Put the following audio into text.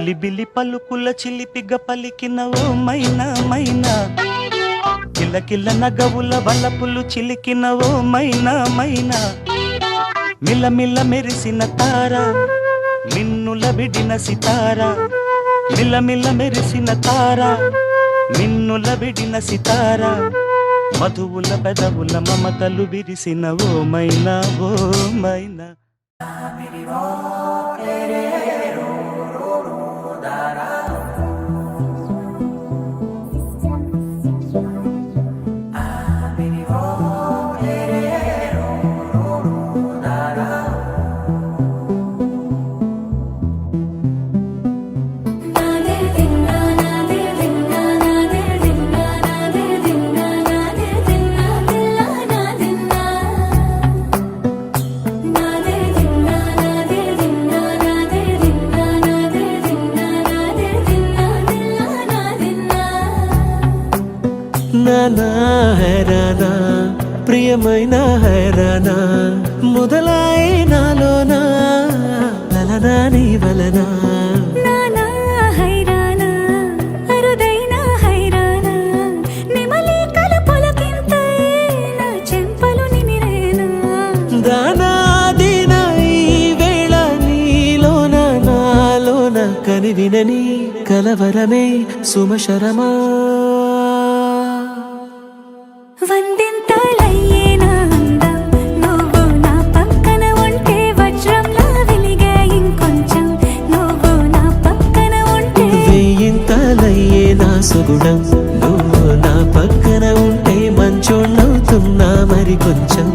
చిలిబిలి పలుకుల చిలిపిగ పలికిన ఓ మైనా మైనా, కిలకిల నగవుల వలపులు చిలికిన ఓ మైనా మైనా, మిలమిల మెరిసిన తార మిన్నుల విడిన సితార, మిలమిల మెరిసిన తార మిన్నుల విడిన సితార, మధువుల పెదవుల మమతలు విరిసిన ఓ మైనా ఓ మైనా. నానా హైరానా ప్రియమైన హైరానా, మొదలాయి నాలోనా లలనా నీ వలనా. నానా హైరానా అరుదైన హైరానా, నిమలి కలపులకింతై నా చెంపలు నిమిరేనా. దానాదిన ఈ వేళ నీలోన నాలోన కనివినని కలవరమే సుమశరమా. వందింతలయ్యేనా అందం, నువ్వు నా పక్కన ఉంటే వజ్రంలా వెలిగే ఇంకొంచెం, నువ్వు నా పక్కన ఉంటే వేయింతలయ్యే నా సుగుణం, నువ్వు నా పక్కన ఉంటే మంచోళ్ళవుతున్నా మరి కొంచెం.